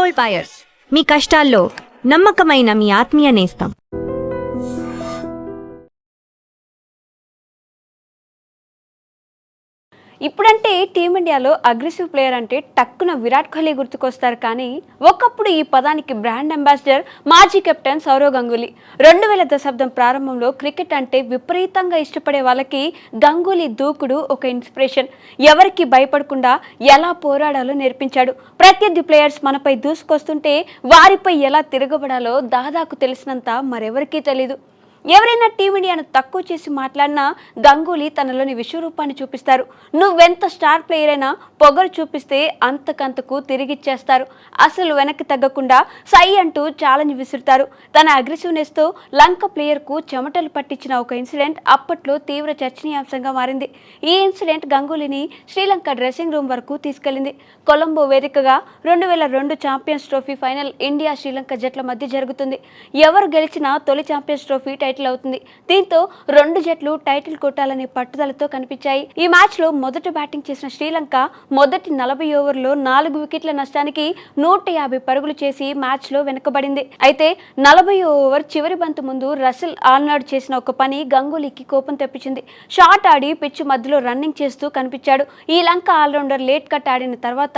Gold buyers, మీ కష్టాల్లో నమ్మకమైన మీ ఆత్మీయ నేస్తం. ఇప్పుడంటే టీమిండియాలో అగ్రెసివ్ ప్లేయర్ అంటే టక్కున విరాట్ కోహ్లీ గుర్తుకొస్తారు. కానీ ఒకప్పుడు ఈ పదానికి బ్రాండ్ అంబాసిడర్ మాజీ కెప్టెన్ సౌరవ్ గంగూలీ. 2000 దశాబ్దం ప్రారంభంలో క్రికెట్ అంటే విపరీతంగా ఇష్టపడే వాళ్ళకి గంగూలీ దూకుడు ఒక ఇన్స్పిరేషన్. ఎవరికి భయపడకుండా ఎలా పోరాడాలో నేర్పించాడు. ప్రత్యర్థి ప్లేయర్స్ మనపై దూసుకొస్తుంటే వారిపై ఎలా తిరగబడాలో దాదాపు తెలిసినంత మరెవరికీ తెలీదు. ఎవరైనా టీమిండియాను తక్కువ చేసి మాట్లాడినా గంగూలీ తనలోని విశ్వరూపాన్ని చూపిస్తారు. నువ్వెంత స్టార్ ప్లేయర్ అయినా పొగరు చూపిస్తే అంతకంతకు తిరిగిచ్చేస్తారు. అసలు వెనక్కి తగ్గకుండా సై అంటూ ఛాలెంజ్ విసురుతారు. తన అగ్రెసివ్నెస్తో లంక ప్లేయర్కు చెమటలు పట్టించిన ఒక ఇన్సిడెంట్ అప్పట్లో తీవ్ర చర్చనీయాంశంగా మారింది. ఈ ఇన్సిడెంట్ గంగూలీని శ్రీలంక డ్రెస్సింగ్ రూమ్ వరకు తీసుకెళ్లింది. కొలంబో వేదికగా 2002 champions trophy final India Sri Lanka జట్ల మధ్య జరుగుతుంది. ఎవరు గెలిచినా తొలి ఛాంపియన్స్ ట్రోఫీ టైటిల్ అవుతుంది. దీంతో రెండు జట్లు టైటిల్ కొట్టాలనే పట్టుదలతో కనిపించాయి. ఈ మ్యాచ్ లో మొదట బ్యాటింగ్ చేసిన శ్రీలంక మొదటి 40 ఓవర్లో 4 వికెట్ల నష్టానికి 150 పరుగులు చేసి మ్యాచ్ లో వెనుకబడింది. అయితే 40వ ఓవర్ చివరి బంతు ముందు రసెల్ ఆర్నాల్డ్ చేసిన ఒక పని గంగూలీకి కోపం తెప్పించింది. షాట్ ఆడి పిచ్ మధ్యలో రన్నింగ్ చేస్తూ కనిపించాడు. ఈ లంక ఆల్రౌండర్ లేట్ కట్ ఆడిన తర్వాత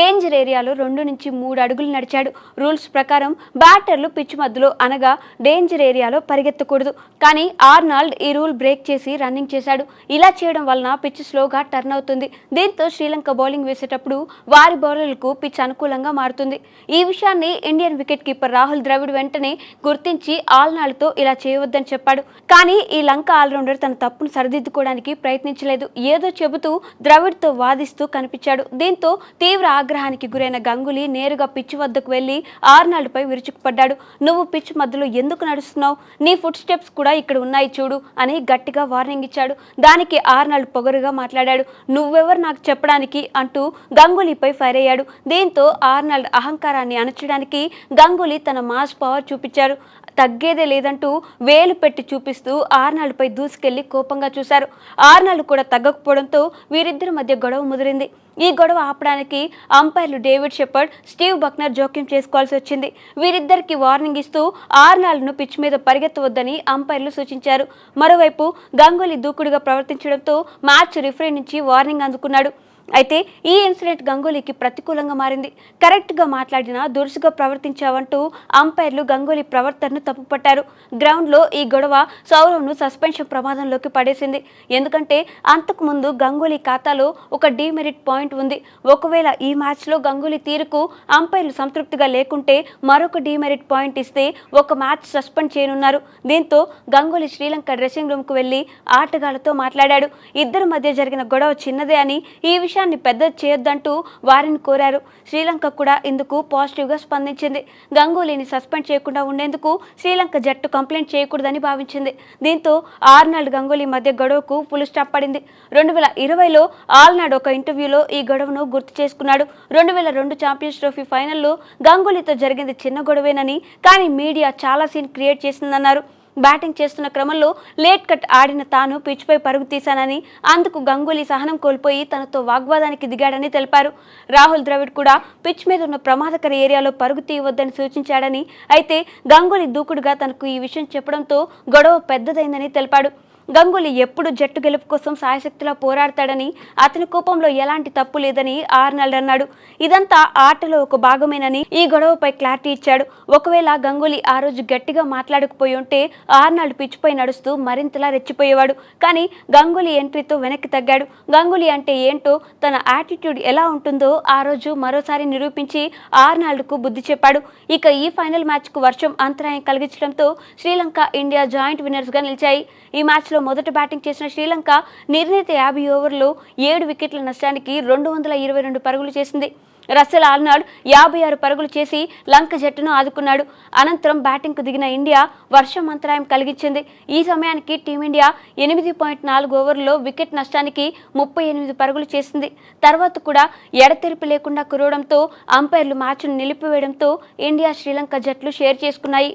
డేంజర్ ఏరియాలో 2 నుంచి 3 అడుగులు నడిచాడు. రూల్స్ ప్రకారం బ్యాటర్లు పిచ్ మధ్యలో అనగా డేంజర్ ఏరియాలో పరిగెత్తకూడదు. కానీ ఆర్నాల్డ్ ఈ రూల్ బ్రేక్ చేసి రన్నింగ్ చేశాడు. ఇలా చేయడం వలన పిచ్ స్లోగా టర్న్ అవుతుంది. దీంతో శ్రీలంక బౌలింగ్ వేసేటప్పుడు వారి బౌలర్లకు పిచ్ అనుకూలంగా మారుతుంది. ఈ విషయాన్ని Indian wicket keeper Rahul Dravid వెంటనే గుర్తించి ఆల్నాల్డ్తో ఇలా చేయవద్దని చెప్పాడు. కానీ ఈ లంక ఆల్రౌండర్ తన తప్పును సరిదిద్దుకోవడానికి ప్రయత్నించలేదు. ఏదో చెబుతూ ద్రవిడ్తో వాదిస్తూ కనిపించాడు. దీంతో తీవ్ర ఆగ్రహానికి గురైన గంగూలీ నేరుగా పిచ్ వద్దకు వెళ్లి ఆర్నాల్డ్పై విరుచుకుపడ్డాడు. నువ్వు పిచ్ మధ్యలో ఎందుకు నడుస్తున్నావు? నీ ఫుట్ స్టెప్స్ కూడా ఇక్కడ ఉన్నాయి చూడు అని గట్టిగా వార్నింగ్ ఇచ్చాడు. దానికి ఆర్నాల్డ్ పొగరుగా మాట్లాడాడు. నువ్వెవరు నాకు చెప్పడానికి అంటూ గంగూలీపై ఫైర్ అయ్యాడు. దీంతో ఆర్నాల్డ్ అహంకారాన్ని అణచడానికి గంగూలీ తన మాస్ పవర్ చూపించారు. తగ్గేదే లేదంటూ వేలు పెట్టి చూపిస్తూ ఆర్నాల్డ్పై దూసుకెళ్లి కోపంగా చూశారు. ఆర్నాల్డ్ కూడా తగ్గకపోవడంతో వీరిద్దరి మధ్య గొడవ ముదిరింది. ఈ గొడవ ఆపడానికి అంపైర్లు డేవిడ్ షెపర్డ్, స్టీవ్ బక్నర్ జోక్యం చేసుకోవాల్సి వచ్చింది. వీరిద్దరికి వార్నింగ్ ఇస్తూ ఆర్నాల్డ్ను పిచ్ మీద పరిగెత్తవద్దని అంపైర్లు సూచించారు. మరోవైపు గంగూలీ దూకుడుగా ప్రవర్తించడంతో మ్యాచ్ రిఫరీ నుంచి వార్నింగ్ అందుకున్నాడు. అయితే ఈ ఇన్సిడెంట్ గంగూలీకి ప్రతికూలంగా మారింది. కరెక్ట్గా మాట్లాడినా దురుసుగా ప్రవర్తించావంటూ అంపైర్లు గంగూలీ ప్రవర్తనను తప్పుపట్టారు. గ్రౌండ్లో ఈ గొడవ సౌరవ్ను సస్పెన్షన్ ప్రమాదంలోకి పడేసింది. ఎందుకంటే అంతకుముందు గంగూలీ ఖాతాలో ఒక డీమెరిట్ పాయింట్ ఉంది. ఒకవేళ ఈ మ్యాచ్లో గంగూలీ తీరుకు అంపైర్లు సంతృప్తిగా లేకుంటే మరొక డీమెరిట్ పాయింట్ ఇస్తే ఒక మ్యాచ్ సస్పెండ్ చేయనున్నారు. దీంతో గంగూలీ శ్రీలంక డ్రెస్సింగ్ రూమ్కు వెళ్లి ఆటగాళ్లతో మాట్లాడాడు. ఇద్దరి మధ్య జరిగిన గొడవ చిన్నదే అని, ఈ విషయాన్ని పెద్ద చేయొద్దంటూ వారిని కోరారు. శ్రీలంక కూడా ఇందుకు పాజిటివ్గా స్పందించింది. గంగూలీని సస్పెండ్ చేయకుండా ఉండేందుకు శ్రీలంక జట్టు కంప్లైంట్ చేయకూడదని భావించింది. దీంతో ఆర్నాల్డ్ గంగూలీ మధ్య గొడవకు ఫుల్ స్టాప్ పడింది. 2020లో ఆర్నాల్డ్ ఒక ఇంటర్వ్యూలో ఈ గొడవను గుర్తు చేసుకున్నాడు. 2002 ఛాంపియన్స్ ట్రోఫీ ఫైనల్లో గంగూలీతో జరిగింది చిన్న గొడవేనని, కానీ మీడియా చాలా సీన్ క్రియేట్ చేసిందన్నారు. బ్యాటింగ్ చేస్తున్న క్రమంలో లేట్ కట్ ఆడిన తాను పిచ్పై పరుగు తీశానని, అందుకు గంగూలీ సహనం కోల్పోయి తనతో వాగ్వాదానికి దిగాడని తెలిపారు. రాహుల్ ద్రవిడ్ కూడా పిచ్ మీద ఉన్న ప్రమాదకర ఏరియాలో పరుగు తీయవద్దని సూచించాడని, అయితే గంగూలీ దూకుడుగా తనకు ఈ విషయం చెప్పడంతో గొడవ పెద్దదైందని తెలిపాడు. గంగూలీ ఎప్పుడు జట్టు గెలుపు కోసం సాయశక్తిలా పోరాడతాడని, అతని కోపంలో ఎలాంటి తప్పు లేదని ఆర్నాల్డ్ అన్నాడు. ఇదంతా ఆటలో ఒక భాగమేనని ఈ గొడవపై క్లారిటీ ఇచ్చాడు. ఒకవేళ గంగూలీ ఆ రోజు గట్టిగా మాట్లాడకపోయి ఉంటే ఆర్నాల్డ్ పిచ్పై నడుస్తూ మరింతలా రెచ్చిపోయేవాడు. కానీ గంగూలీ ఎంట్రీతో వెనక్కి తగ్గాడు. గంగూలీ అంటే ఏంటో, తన యాటిట్యూడ్ ఎలా ఉంటుందో ఆ రోజు మరోసారి నిరూపించి ఆర్నాల్డ్కు బుద్ధి చెప్పాడు. ఇక ఈ ఫైనల్ మ్యాచ్కు వర్షం అంతరాయం కలిగించడంతో శ్రీలంక, ఇండియా జాయింట్ విన్నర్స్గా నిలిచాయి. ఈ మ్యాచ్లో మొదట బ్యాటింగ్ చేసిన శ్రీలంక నిర్ణీత 50 ఓవర్లో 7 వికెట్ల నష్టానికి 222 పరుగులు చేసింది. రసెల్ ఆర్నాల్డ్ 56 పరుగులు చేసి లంక జట్టును ఆదుకున్నాడు. అనంతరం బ్యాటింగ్కు దిగిన ఇండియా వర్షం అంతరాయం కలిగించింది. ఈ సమయానికి టీమిండియా 8.4 ఓవర్లలో వికెట్ నష్టానికి 38 పరుగులు చేసింది. తర్వాత కూడా ఎడతెరిపి లేకుండా కురవడంతో అంపైర్లు మ్యాచ్ను నిలిపివేయడంతో ఇండియా, శ్రీలంక జట్లు షేర్ చేసుకున్నాయి.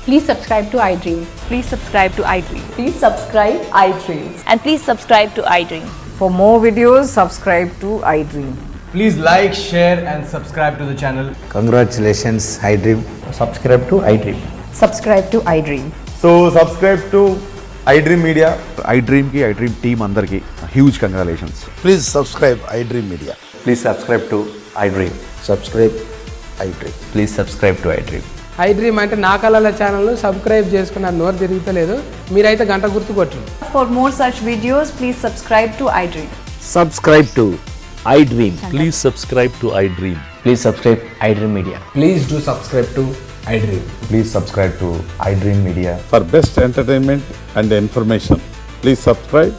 Please subscribe to iDream. Please subscribe to iDream. Please subscribe iDream. And please subscribe to iDream. For more videos, subscribe to iDream. Please like, share and subscribe to the channel. Congratulations, iDream. Subscribe to iDream. Subscribe to iDream. So subscribe to iDream Media. iDream की iDream team अंदर की huge congratulations. Please subscribe iDream Media. Please subscribe to iDream. Subscribe iDream. Please subscribe to iDream. iDream అంటే నా కళల ఛానల్ను subscribe చేసుకున్నారు, నోరు తిరుగుతలేదు. మీరైతే గంట గుర్తు కొట్టండి. For more such videos, please subscribe to iDream. Subscribe to iDream. Please subscribe to iDream. Please subscribe iDream Media. Please do subscribe to iDream. Please subscribe to iDream Media. For best entertainment and information, please subscribe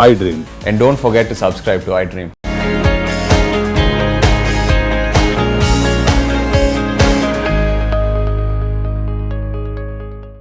iDream. And don't forget to subscribe to iDream.